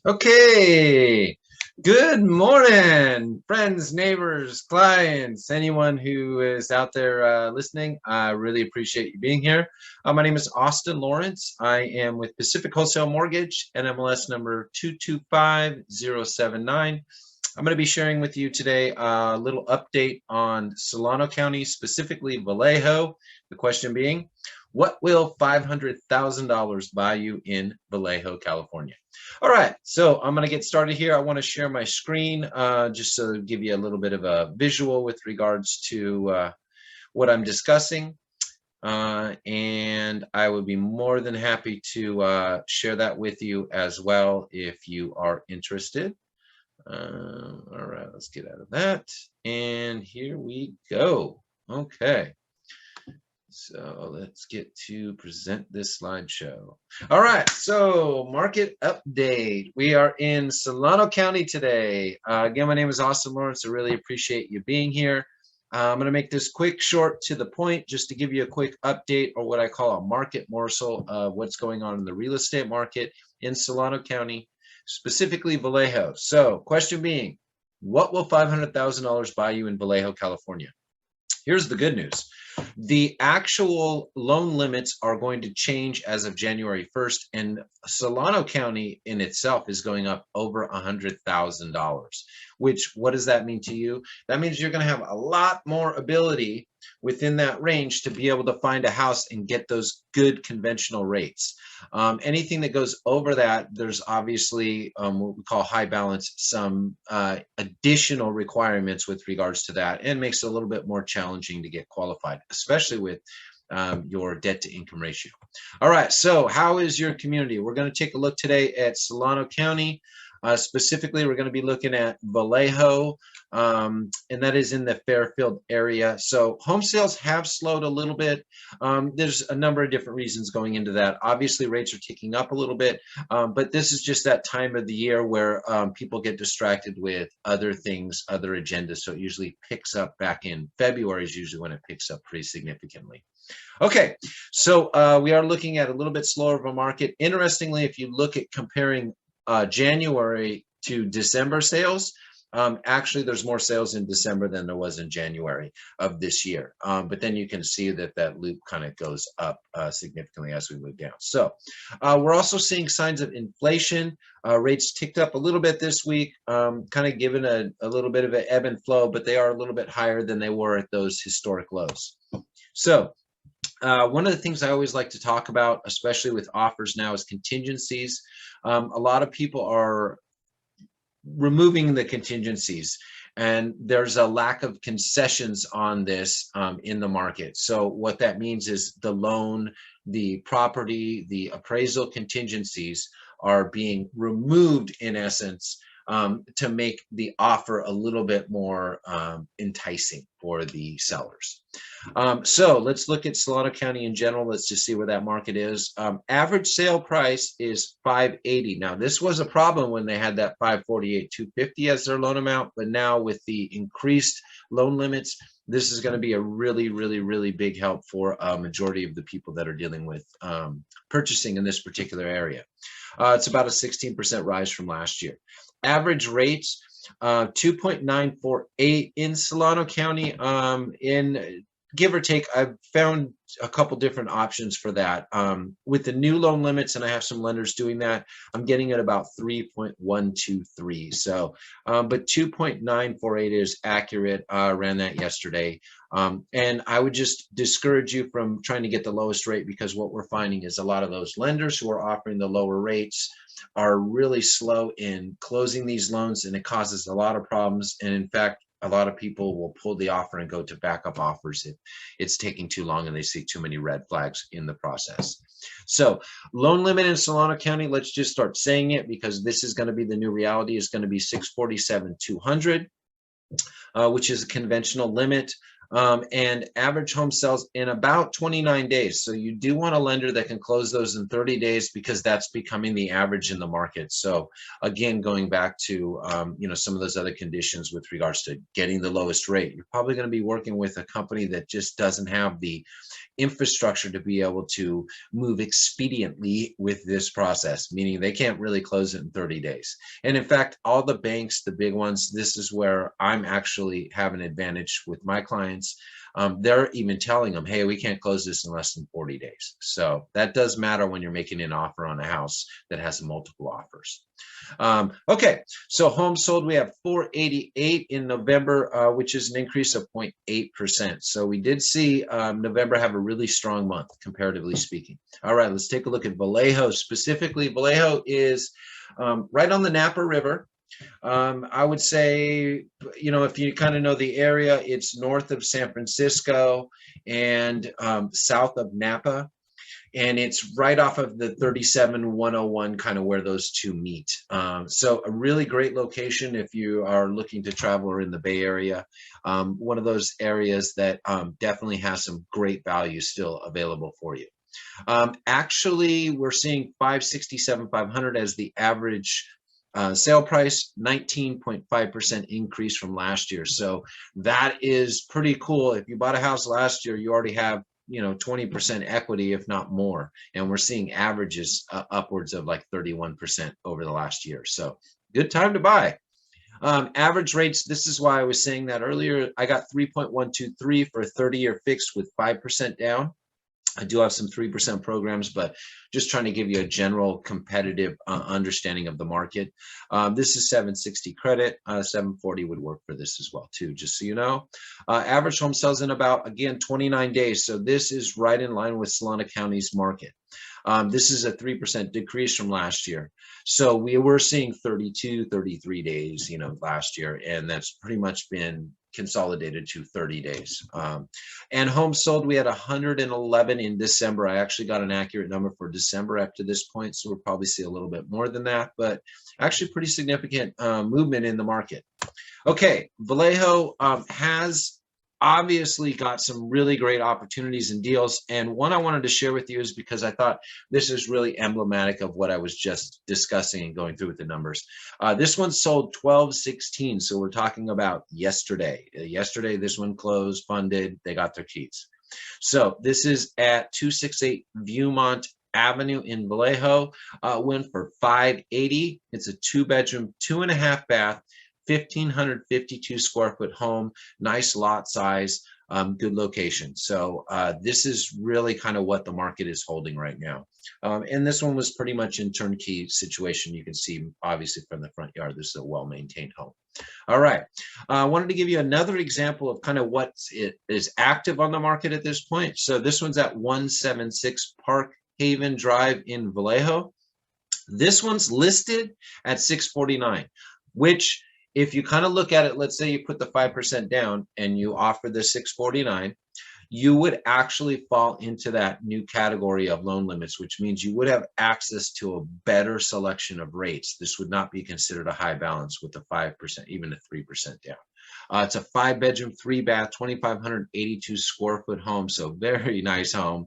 Okay, good morning, friends, neighbors, clients, anyone who is out there listening. I really appreciate you being here. My name is Austin Lawrence. I am with Pacific Wholesale Mortgage, NMLS number 225079. I'm going to be sharing with you today a little update on Solano County, specifically Vallejo. The question being, what will $500,000 buy you in Vallejo, California? All right, so I'm going to get started here. I want to share my screen just to give you a little bit of a visual with regards to what I'm discussing. And I would be more than happy to share that with you as well if you are interested. All right, let's get out of that. And here we go. Okay. So let's get to present this slideshow. All right, so market update. We are in Solano County today. Again, my name is Austin Lawrence. I really appreciate you being here. I'm going to make this quick, short, to the point, just to give you a quick update, or what I call a market morsel of what's going on in the real estate market in Solano County, specifically Vallejo. So question being, what will $500,000 buy you in Vallejo, California? Here's the good news. The actual loan limits are going to change as of January 1st, and Solano County in itself is going up over $100,000, which, what does that mean to you? That means you're going to have a lot more ability within that range to be able to find a house and get those good conventional rates. Anything that goes over that, there's obviously what we call high balance, some additional requirements with regards to that, and makes it a little bit more challenging to get qualified, especially with your debt to income ratio. All right, so how is your community? We're going to take a look today at Solano County. Specifically, we're going to be looking at Vallejo, and that is in the Fairfield area. So home sales have slowed a little bit. There's a number of different reasons going into that. Obviously, rates are ticking up a little bit, but this is just that time of the year where people get distracted with other things, other agendas. So it usually picks up back in February is usually when it picks up pretty significantly. Okay, so we are looking at a little bit slower of a market. Interestingly, if you look at comparing January to December sales, actually there's more sales in December than there was in January of this year. But then you can see that that loop kind of goes up significantly as we move down. So we're also seeing signs of inflation. Rates ticked up a little bit this week, kind of given a little bit of an ebb and flow, but they are a little bit higher than they were at those historic lows. So one of the things I always like to talk about, especially with offers now, is contingencies. A lot of people are removing the contingencies, and there's a lack of concessions on this in the market. So what that means is the loan, the property, the appraisal contingencies are being removed in essence to make the offer a little bit more enticing for the sellers. So let's look at Solano County in general. Let's just see where that market is. Average sale price is $580. Now, this was a problem when they had that $548,250 as their loan amount, but now with the increased loan limits, this is going to be a really, really, really big help for a majority of the people that are dealing with purchasing in this particular area. It's about a 16% rise from last year. Average rates, 2.948 in Solano County. In give or take, I've found a couple different options for that. With the new loan limits, and I have some lenders doing that, I'm getting at about 3.123. So, but 2.948 is accurate. Ran that yesterday. And I would just discourage you from trying to get the lowest rate, because what we're finding is a lot of those lenders who are offering the lower rates are really slow in closing these loans, and it causes a lot of problems. And in fact, a lot of people will pull the offer and go to backup offers if it's taking too long and they see too many red flags in the process. So loan limit in Solano County, let's just start saying it, because this is going to be the new reality, is going to be $647,200, which is a conventional limit. And average home sales in about 29 days. So you do want a lender that can close those in 30 days, because that's becoming the average in the market. So again, going back to some of those other conditions with regards to getting the lowest rate, you're probably going to be working with a company that just doesn't have the infrastructure to be able to move expediently with this process, meaning they can't really close it in 30 days. And in fact, all the banks, the big ones, this is where I'm actually have an advantage with my clients. They're even telling them, hey, we can't close this in less than 40 days. So that does matter when you're making an offer on a house that has multiple offers. Okay, so homes sold, we have 488 in November, which is an increase of 0.8%. So we did see November have a really strong month, comparatively speaking. All right, let's take a look at Vallejo specifically. Vallejo is right on the Napa River. I would say, you know, if you kind of know the area, it's north of San Francisco and south of Napa. And it's right off of the 37-101, kind of where those two meet. So a really great location if you are looking to travel or in the Bay Area. One of those areas that definitely has some great value still available for you. Actually, we're seeing 567,500 as the average sale price, 19.5% increase from last year. So that is pretty cool. If you bought a house last year, you already have, you know, 20% equity, if not more. And we're seeing averages upwards of like 31% over the last year. So good time to buy. Average rates, this is why I was saying that earlier. I got 3.123 for a 30-year fixed with 5% down. I do have some 3% programs, but just trying to give you a general competitive understanding of the market. This is 760 credit. 740 would work for this as well too, just so you know. Average home sells in about, again, 29 days. So this is right in line with Solano County's market. This is a 3% decrease from last year. So we were seeing 32, 33 days, you know, last year, and that's pretty much been consolidated to 30 days. And homes sold, we had 111 in December. I actually got an accurate number for December up to this point, so we'll probably see a little bit more than that, but actually pretty significant movement in the market. Okay, Vallejo has obviously got some really great opportunities and deals. And one I wanted to share with you is because I thought this is really emblematic of what I was just discussing and going through with the numbers. This one sold 12/16. So we're talking about yesterday. Yesterday, this one closed, funded, they got their keys. So this is at 268 Viewmont Avenue in Vallejo. Went for $580. It's a 2-bedroom, 2.5 bath, 1,552 square foot home, nice lot size, good location. So this is really kind of what the market is holding right now. And this one was pretty much in turnkey situation. You can see obviously from the front yard, this is a well-maintained home. All right, I wanted to give you another example of kind of what is active on the market at this point. So this one's at 176 Park Haven Drive in Vallejo. This one's listed at 649, which if you kind of look at it, let's say you put the 5% down and you offer the 649, you would actually fall into that new category of loan limits, which means you would have access to a better selection of rates. This would not be considered a high balance with the 5%, even a 3% down. It's a 5-bedroom, 3-bath, 2,582 square foot home. So very nice home,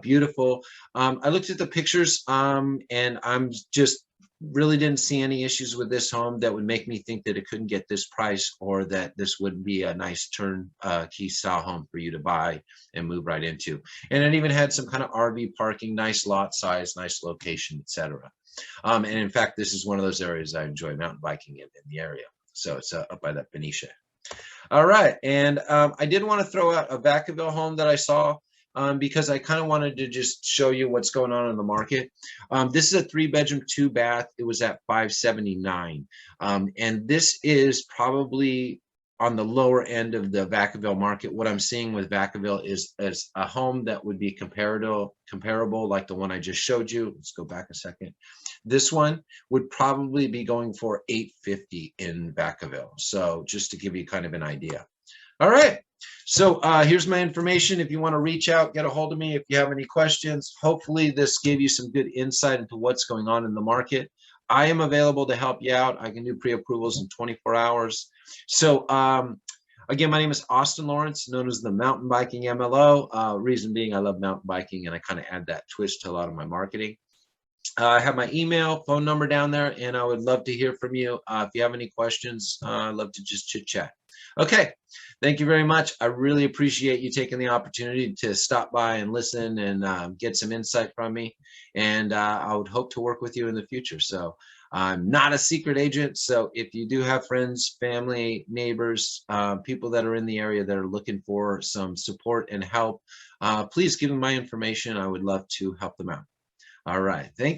beautiful. I looked at the pictures and I'm just really didn't see any issues with this home that would make me think that it couldn't get this price or that this would be a nice turnkey style home for you to buy and move right into. And it even had some kind of RV parking, nice lot size, nice location, etc. And in fact, this is one of those areas I enjoy mountain biking in the area. So it's up by that Benicia. All right, and I did want to throw out a Vacaville home that I saw because I kind of wanted to just show you what's going on in the market. This is a 3-bedroom, 2-bath. It was at 579. And this is probably on the lower end of the Vacaville market. What I'm seeing with Vacaville is a home that would be comparable like the one I just showed you. Let's go back a second. This one would probably be going for $850 in Vacaville. So just to give you kind of an idea. All right. So here's my information. If you want to reach out, get a hold of me if you have any questions. Hopefully this gave you some good insight into what's going on in the market. I am available to help you out. I can do pre-approvals in 24 hours. So again, my name is Austin Lawrence, known as the Mountain Biking MLO. Reason being, I love mountain biking and I kind of add that twist to a lot of my marketing. I have my email, phone number down there, and I would love to hear from you. If you have any questions, I'd love to just chit chat. Okay. Thank you very much. I really appreciate you taking the opportunity to stop by and listen and get some insight from me. And I would hope to work with you in the future. So I'm not a secret agent. So if you do have friends, family, neighbors, people that are in the area that are looking for some support and help, please give them my information. I would love to help them out. All right. Thank you.